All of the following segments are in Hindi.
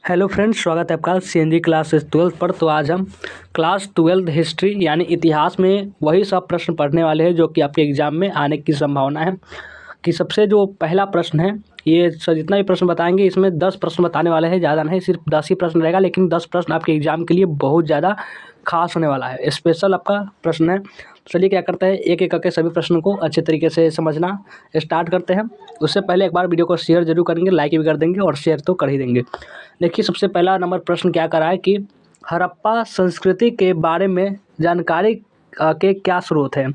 हेलो फ्रेंड्स, स्वागत है आपका सीएनजी क्लास 12 पर। तो आज हम क्लास 12 हिस्ट्री यानी इतिहास में वही सब प्रश्न पढ़ने वाले हैं जो कि आपके एग्जाम में आने की संभावना है। कि सबसे जो पहला प्रश्न है, ये जितना भी प्रश्न बताएंगे इसमें 10 प्रश्न बताने वाले हैं, ज़्यादा नहीं, सिर्फ 10 ही प्रश्न रहेगा। लेकिन 10 प्रश्न आपके एग्जाम के लिए बहुत ज़्यादा खास होने वाला है, स्पेशल आपका प्रश्न है। चलिए क्या करते हैं, एक एक करके सभी प्रश्नों को अच्छे तरीके से समझना स्टार्ट करते हैं। उससे पहले एक बार वीडियो को शेयर जरूर करेंगे, लाइक भी कर देंगे और शेयर तो कर ही देंगे। देखिए सबसे पहला नंबर प्रश्न क्या करा है कि हड़प्पा संस्कृति के बारे में जानकारी के क्या स्रोत हैं।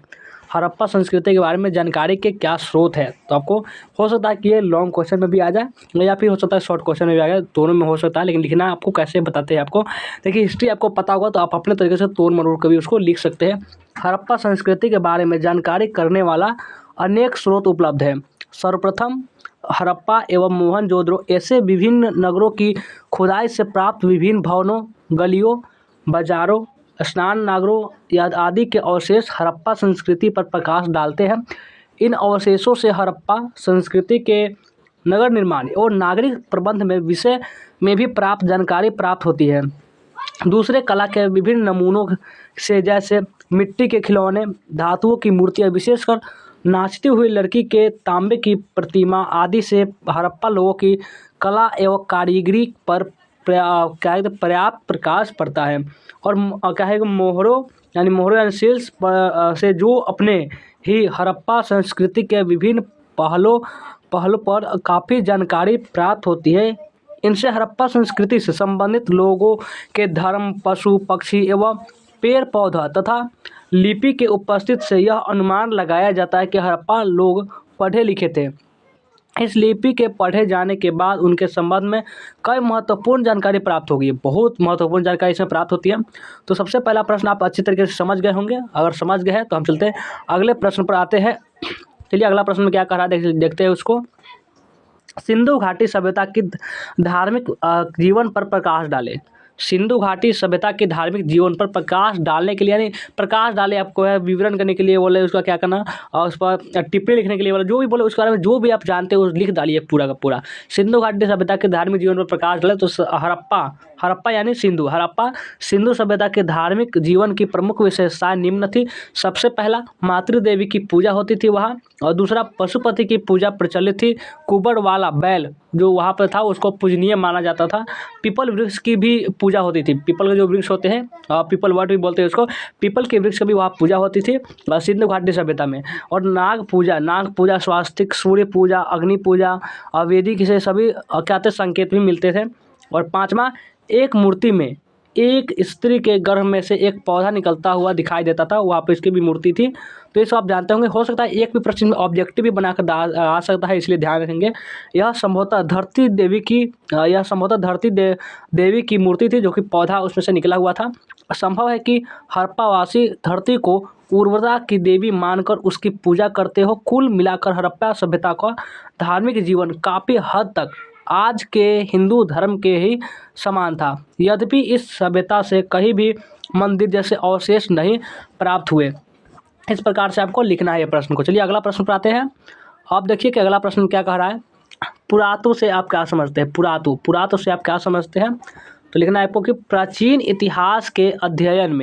हड़प्पा संस्कृति के बारे में जानकारी के क्या स्रोत है। तो आपको हो सकता है कि ये लॉन्ग क्वेश्चन में भी आ जाए या फिर हो सकता है शॉर्ट क्वेश्चन में भी आ जाए, दोनों में हो सकता है। लेकिन लिखना आपको कैसे बताते हैं आपको। देखिए हिस्ट्री आपको पता होगा तो आप अपने तरीके से तोड़ मरोड़ कर भी उसको लिख सकते हैं। हड़प्पा संस्कृति के बारे में जानकारी करने वाला अनेक स्रोत उपलब्ध है। सर्वप्रथम हड़प्पा एवं मोहनजोदड़ो ऐसे विभिन्न नगरों की खुदाई से प्राप्त विभिन्न भवनों, गलियों, बाजारों, स्नान नगरों या आदि के अवशेष हड़प्पा संस्कृति पर प्रकाश डालते हैं। इन अवशेषों से हड़प्पा संस्कृति के नगर निर्माण और नागरिक प्रबंध में विषय में भी प्राप्त जानकारी प्राप्त होती है। दूसरे कला के विभिन्न नमूनों से जैसे मिट्टी के खिलौने, धातुओं की मूर्तियाँ, विशेषकर नाचती हुई लड़की के तांबे की प्रतिमा आदि से हड़प्पा लोगों की कला एवं कारीगरी पर पर्याप्त प्रकाश पड़ता है। और क्या है कि मोहरों यानी सील्स से जो अपने ही हड़प्पा संस्कृति के विभिन्न पहलों पर काफ़ी जानकारी प्राप्त होती है। इनसे हड़प्पा संस्कृति से संबंधित लोगों के धर्म, पशु पक्षी एवं पेड़ पौधा तथा लिपि के उपस्थित से यह अनुमान लगाया जाता है कि हड़प्पा लोग पढ़े लिखे थे। इस लिपि के पढ़े जाने के बाद उनके संबंध में कई महत्वपूर्ण जानकारी प्राप्त होगी। बहुत महत्वपूर्ण जानकारी इसमें प्राप्त होती है। तो सबसे पहला प्रश्न आप अच्छी तरीके से समझ गए होंगे। अगर समझ गए हैं तो हम चलते हैं अगले प्रश्न पर आते हैं। चलिए अगला प्रश्न में क्या कह रहा है देखते हैं उसको। सिंधु घाटी सभ्यता की धार्मिक जीवन पर प्रकाश डाले। सिंधु घाटी सभ्यता के धार्मिक जीवन पर प्रकाश डालने के लिए, यानी प्रकाश डाले आपको है विवरण करने के लिए बोले, उसका क्या करना और उस पर टिप्पणी लिखने के लिए बोले, जो भी बोले उसके बारे में जो भी आप जानते हो लिख डालिए पूरा का पूरा। सिंधु घाटी सभ्यता के धार्मिक जीवन पर प्रकाश डाले तो हड़प्पा यानी सिंधु सभ्यता के धार्मिक जीवन की प्रमुख विशेषताएं निम्न थी। सबसे पहला, मातृदेवी की पूजा होती थी वहाँ। और दूसरा, पशुपति की पूजा प्रचलित थी। कुबड़ वाला बैल जो वहाँ पर था उसको पूजनीय माना जाता था। पीपल वृक्ष की भी पूजा होती थी। पीपल के जो वृक्ष होते हैं, पीपल वट भी बोलते हैं उसको, पीपल के वृक्ष की भी वहाँ पूजा होती थी सिंधु घाटी सभ्यता में। और नाग पूजा, स्वास्तिक, सूर्य पूजा, अग्नि पूजा, वैदिक से सभी क्या थे संकेत भी मिलते थे। और पाँचवा, एक मूर्ति में एक स्त्री के गर्भ में से एक पौधा निकलता हुआ दिखाई देता था, वहाँ पे इसकी भी मूर्ति थी। तो ये सब आप जानते होंगे। हो सकता है एक भी प्रश्न में ऑब्जेक्टिव भी बनाकर आ सकता है, इसलिए ध्यान रखेंगे। यह संभवतः धरती देवी की मूर्ति थी जो कि पौधा उसमें से निकला हुआ था। संभव है कि हड़प्पावासी धरती को उर्वरता की देवी मानकर उसकी पूजा करते हो। कुल मिलाकर हड़प्पा सभ्यता का धार्मिक जीवन काफ़ी हद तक आज के हिंदू धर्म के ही समान था। यद्यपि इस सभ्यता से कहीं भी मंदिर जैसे अवशेष नहीं प्राप्त हुए। इस प्रकार से आपको लिखना है प्रश्न को। चलिए अगला प्रश्न पर आते हैं। आप देखिए कि अगला प्रश्न क्या कह रहा है। पुरातत्व से आप क्या समझते हैं। पुरातत्व से आप क्या समझते हैं। तो लिखना है आपको कि प्राचीन इतिहास के अध्ययन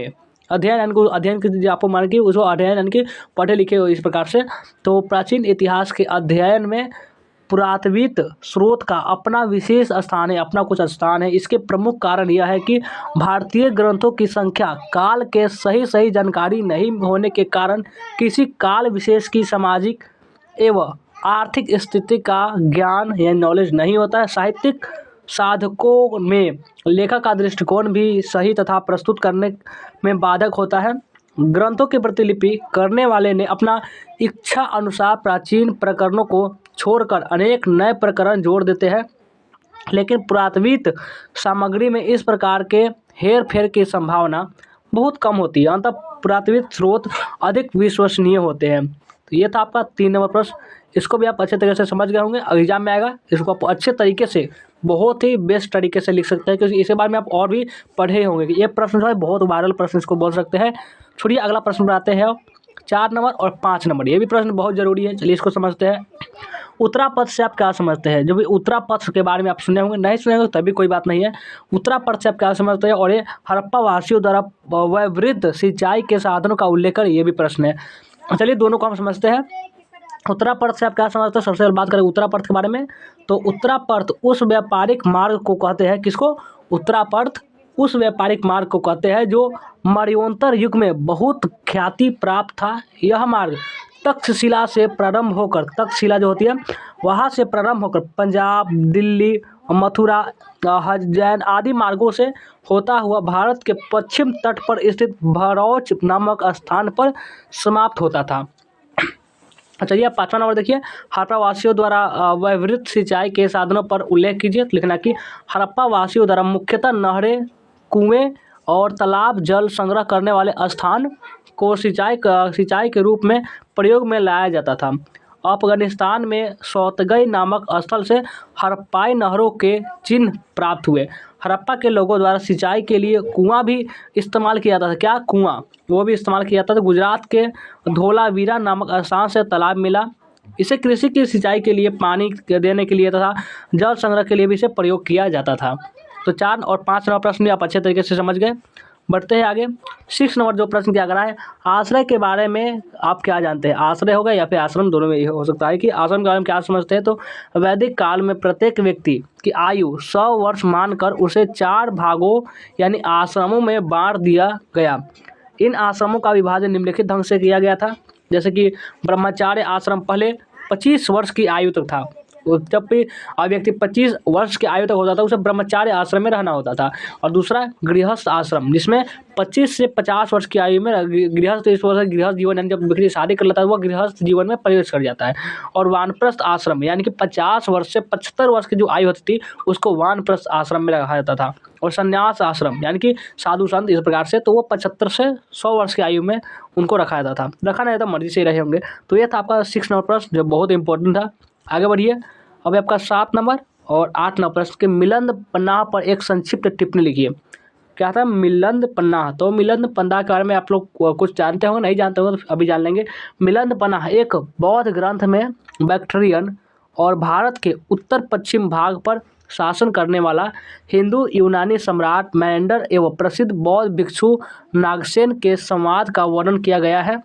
की आपको मान की उसको अध्ययन यानी कि पढ़े लिखे हो इस प्रकार से। तो प्राचीन इतिहास के अध्ययन में पुरातत्विक स्रोत का अपना विशेष स्थान है, अपना कुछ स्थान है। इसके प्रमुख कारण यह है कि भारतीय ग्रंथों की संख्या काल के सही जानकारी नहीं होने के कारण किसी काल विशेष की सामाजिक एवं आर्थिक स्थिति का ज्ञान या नॉलेज नहीं होता है। साहित्यिक साधकों में लेखक का दृष्टिकोण भी सही तथा प्रस्तुत करने में बाधक होता है। ग्रंथों की प्रतिलिपि करने वाले ने अपना इच्छा अनुसार प्राचीन प्रकरणों को छोड़कर अनेक नए प्रकरण जोड़ देते हैं। लेकिन पुरातत्विक सामग्री में इस प्रकार के हेर फेर की संभावना बहुत कम होती है। अंततः पुरातत्विक स्रोत अधिक विश्वसनीय होते हैं। तो ये था आपका 3 नंबर प्रश्न। इसको भी आप अच्छे तरीके से समझ गए होंगे। एग्जाम में आएगा, इसको आप अच्छे तरीके से बहुत ही बेस्ट तरीके से लिख सकते हैं, क्योंकि इसके बारे में आप और भी पढ़े होंगे कि ये प्रश्न जो है बहुत वायरल प्रश्न इसको बोल सकते हैं। छोड़िए अगला प्रश्न बनाते हैं 4 नंबर और 5 नंबर। ये भी प्रश्न बहुत जरूरी है। चलिए इसको समझते हैं। उत्तरापद से आप क्या समझते हैं? जो भी उत्तरापद के बारे में आप सुने होंगे, नहीं सुने होंगे तभी कोई बात नहीं है। उत्तरापद से आप क्या समझते हैं? और ये हड़प्पा वासियों द्वारा व्यवहृत सिंचाई के साधनों का उल्लेख कर, ये भी प्रश्न है। चलिए दोनों को हम समझते हैं। उत्तरापद से आप क्या समझते हैं? सबसे पहले बात करें उत्तरापद के बारे में, तो उत्तरापद उस व्यापारिक मार्ग को कहते हैं, किसको? उत्तरापद उस व्यापारिक मार्ग को कहते हैं जो मरणोत्तर युग में बहुत ख्याति प्राप्त था। यह मार्ग तक्षशिला से प्रारंभ होकर, तक्षशिला जो होती है वहाँ से प्रारंभ होकर पंजाब, दिल्ली, मथुरा, उज्जैन आदि मार्गों से होता हुआ भारत के पश्चिम तट पर स्थित भरौच नामक स्थान पर समाप्त होता था। चलिए आप 5वां नंबर देखिए, हड़प्पा वासियों द्वारा व्यवहृत सिंचाई के साधनों पर उल्लेख कीजिए। लिखना कि हड़प्पा वासियों द्वारा मुख्यतः नहरें, कुएं और तालाब जल संग्रह करने वाले स्थान को सिंचाई के रूप में प्रयोग में लाया जाता था। अफगानिस्तान में सौतगई नामक स्थल से हड़प्पाई नहरों के चिन्ह प्राप्त हुए। हड़प्पा के लोगों द्वारा सिंचाई के लिए कुआं भी इस्तेमाल किया जाता था। क्या? कुआं, वो भी इस्तेमाल किया जाता था। गुजरात के धोलावीरा नामक स्थान से तालाब मिला। इसे कृषि की सिंचाई के लिए, पानी देने के लिए तथा जल संग्रह के लिए भी इसे प्रयोग किया जाता था। तो 4 और 5 नंबर प्रश्न भी आप अच्छे तरीके से समझ गए। बढ़ते हैं आगे। 6 नंबर जो प्रश्न क्या करा है, आश्रय के बारे में आप क्या जानते हैं? आश्रय होगा या फिर आश्रम, दोनों में ये हो सकता है कि आश्रम के बारे में क्या समझते हैं। तो वैदिक काल में प्रत्येक व्यक्ति की आयु 100 वर्ष मानकर उसे 4 भागों यानी आश्रमों में बांट दिया गया। इन आश्रमों का विभाजन निम्नलिखित ढंग से किया गया था। जैसे कि ब्रह्मचार्य आश्रम पहले 25 वर्ष की आयु तक था। जब भी व्यक्ति 25 वर्ष की आयु तक होता था उसे ब्रह्मचार्य आश्रम में रहना होता था। और दूसरा गृहस्थ आश्रम, जिसमें 25 से 50 वर्ष की आयु में गृहस्थ, इस वजह से गृहस्थ जीवन यानी जब व्यक्ति शादी कर लेता है वह गृहस्थ जीवन में प्रवेश कर जाता है। और वानप्रस्थ आश्रम यानी कि 50 वर्ष से 75 वर्ष की जो आयु होती थी उसको वानप्रस्थ आश्रम में रखा जाता था। और संन्यास आश्रम यानी कि साधु संत, इस प्रकार से, तो वो 75 से 100 वर्ष की आयु में उनको रखा जाता था। रखा नहीं था, मर्जी से ही रहे होंगे। तो ये था आपका 6 नंबर प्रश्न जो बहुत इंपॉर्टेंट था। आगे बढ़िए। अब आपका 7 नंबर और 8 नंबर प्रश्न के मिलिंद पन्ना पर एक संक्षिप्त टिप्पणी लिखिए। क्या था? मिलिंद पन्ना। तो मिलिंद पन्ना के बारे में आप लोग कुछ जानते होंगे, नहीं जानते होंगे तो अभी जान लेंगे। मिलिंद पन्ना एक बौद्ध ग्रंथ में बैक्ट्रियन और भारत के उत्तर पश्चिम भाग पर शासन करने वाला हिंदू यूनानी सम्राट मेनेंडर एवं प्रसिद्ध बौद्ध भिक्षु नागसेन के संवाद का वर्णन किया गया है।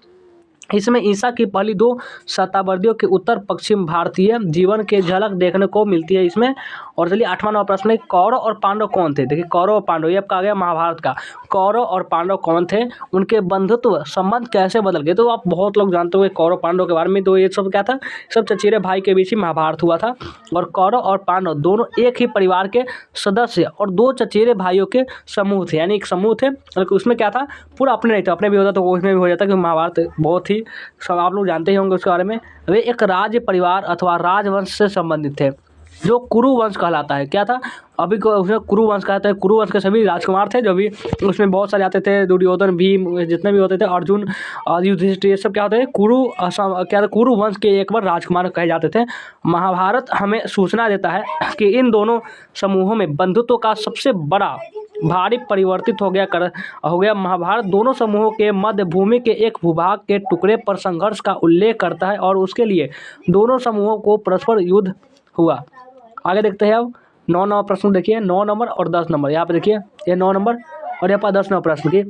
इसमें ईसा की पहली 2 शताब्दियों के उत्तर पश्चिम भारतीय जीवन के झलक देखने को मिलती है इसमें। और चलिए 8वां नंबर प्रश्न है, कौरव और पांडव कौन थे? देखिए कौरव और पांडव, ये आपका आ गया महाभारत का। कौरव और पांडव कौन थे? उनके बंधुत्व संबंध कैसे बदल गए? तो आप बहुत लोग जानते होंगे कौरव पांडव के बारे में। तो ये सब क्या था? सब चचेरे भाई के बीच ही महाभारत हुआ था। और कौरव और पांडव दोनों एक ही परिवार के सदस्य और 2 चचेरे भाइयों के समूह थे, यानी एक समूह थे। और उसमें क्या था? पूरा अपने नहीं था, अपने भी होता तो उसमें भी हो जाता कि महाभारत बहुत ही, सब आप लोग जानते ही होंगे उसके बारे में। वे एक राज्य परिवार अथवा राजवंश से संबंधित थे जो कुरु वंश कहलाता है। क्या था? अभी को उसमें कुरु वंश कहते हैं। कुरु वंश के सभी राजकुमार थे जो भी उसमें बहुत सारे आते थे, दुर्योधन, भीम, जितने भी होते थे, अर्जुन, युधिष्ठिर, ये सब क्या होते हैं? क्या था? कुरु वंश के एक बार राजकुमार कहे जाते थे। महाभारत हमें सूचना देता है कि इन दोनों समूहों में बंधुत्व का सबसे बड़ा भारी परिवर्तित हो गया। महाभारत दोनों समूहों के मध्य भूमि के एक भूभाग के टुकड़े पर संघर्ष का उल्लेख करता है और उसके लिए दोनों समूहों को परस्पर युद्ध हुआ। आगे देखते हैं अब 9 नंबर प्रश्न देखिए। 9 नंबर और 10 नंबर, यहाँ पे देखिए, ये 9 नंबर और यहाँ पर 10 नंबर प्रश्न की,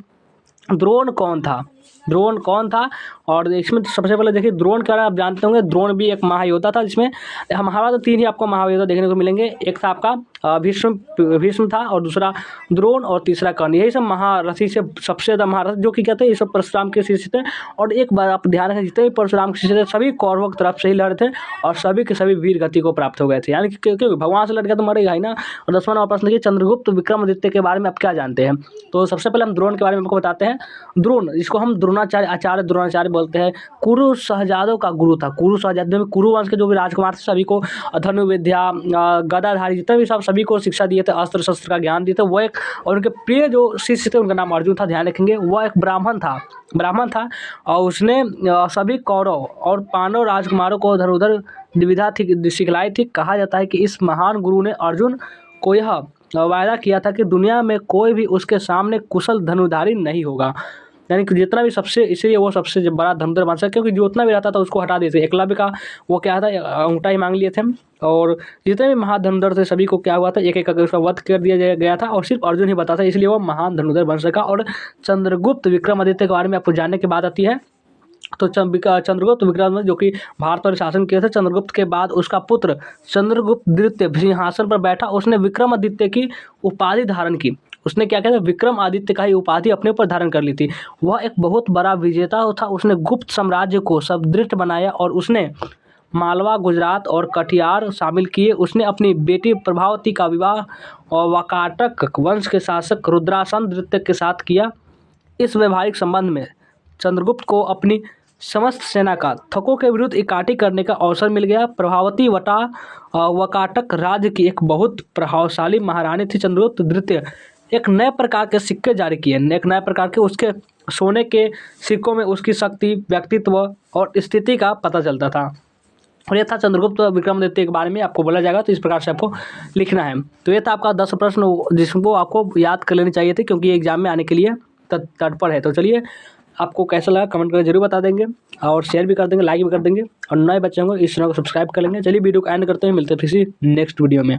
द्रोण कौन था? द्रोण कौन था? और इसमें सबसे पहले देखिए द्रोण क्या है, आप जानते होंगे। द्रोण भी एक महायोद्धा था, जिसमें महाभारत 3 ही आपको महायोद्धा देखने को मिलेंगे। एक था आपका भीष्म था, और दूसरा द्रोण, और तीसरा कर्ण। यही सब महारथी से सबसे ज़्यादा महारथी जो कि कहते हैं ये सब परशुराम के शिष्य थे। और एक बार आप ध्यान रखें, जितने भी परशुराम के शिष्य थे सभी कौरवों की तरफ से ही लड़े थे और सभी के सभी वीर गति को प्राप्त हो गए थे, यानी कि क्योंकि भगवान से लड़ गया तो मरेगा ही ना। और 10वां नंबर प्रश्न देखिए, चंद्रगुप्त विक्रमादित्य के बारे में आप क्या जानते हैं? तो सबसे पहले हम द्रोण के बारे में आपको बताते हैं। द्रोण, जिसको हम द्रोणाचार्य, आचार्य द्रोणाचार्य बोलते हैं, कुरु शहजादों का गुरु था। कुरु शहजादों में कुरु वंश के जो भी राजकुमार थे सभी को धनुर्विद्या, गदाधारी, जितने भी सब सभी को शिक्षा दिए थे, अस्त्र शस्त्र का ज्ञान दिए थे। वो एक, और उनके प्रिय जो शिष्य थे उनका नाम अर्जुन था, ध्यान रखेंगे। वह एक ब्राह्मण था और उसने सभी कौरव और पांडव राजकुमारों को धनुर्धर विद्या सिखलाई थी। कहा जाता है कि इस महान गुरु ने अर्जुन को यह वायदा किया था कि दुनिया में कोई भी उसके सामने कुशल धनुर्धारी नहीं होगा, यानी कि जितना भी सबसे, इसलिए वो सबसे बड़ा धनुर्धर बन सका, क्योंकि जितना भी रहता था उसको हटा देते। एकलव्य का वो क्या था, अंगूठा ही मांग लिए थे। और जितने भी महान धनुर्धर थे सभी को क्या हुआ था, एक एक करके उसका वध कर दिया गया था, और सिर्फ अर्जुन ही बता था, इसलिए वो महान धनुर्धर बन सका। और चंद्रगुप्त विक्रमादित्य के बारे में आपको जानने की बात आती है। तो चंद्रगुप्त विक्रम जो कि भारत पर शासन किए थे, चंद्रगुप्त के बाद उसका पुत्र चंद्रगुप्त द्वितीय सिंहासन पर बैठा। उसने विक्रमादित्य की उपाधि धारण की। उसने क्या किया था, विक्रमादित्य का ही उपाधि अपने ऊपर धारण कर ली थी। वह एक बहुत बड़ा विजेता था। उसने गुप्त साम्राज्य को सुदृढ़ बनाया और उसने मालवा, गुजरात और कटियार शामिल किए। उसने अपनी बेटी प्रभावती का विवाह और वाकाटक वंश के शासक रुद्रासन द्वितीय के साथ किया। इस वैवाहिक संबंध में चंद्रगुप्त को अपनी समस्त सेना का थकों के विरुद्ध इकट्ठी करने का अवसर मिल गया। प्रभावती वाकाटक राज्य की एक बहुत प्रभावशाली महारानी थी। चंद्रगुप्त द्वितीय एक नए प्रकार के सिक्के जारी किए, एक नए प्रकार के उसके सोने के सिक्कों में उसकी शक्ति, व्यक्तित्व और स्थिति का पता चलता था। और ये था चंद्रगुप्त विक्रमादित्य के बारे में आपको बोला जाएगा, तो इस प्रकार से आपको लिखना है। तो ये था आपका 10 प्रश्न जिसको आपको याद कर लेनी चाहिए थे, क्योंकि ये एग्जाम में आने के लिए तत्पर है। तो चलिए, आपको कैसा लगा कमेंट करके जरूर बता देंगे, और शेयर भी कर देंगे, लाइक भी कर देंगे, और नए बच्चों को इस चैनल को सब्सक्राइब कर लेंगे। चलिए वीडियो को एंड करते हैं, मिलते हैं किसी नेक्स्ट वीडियो में।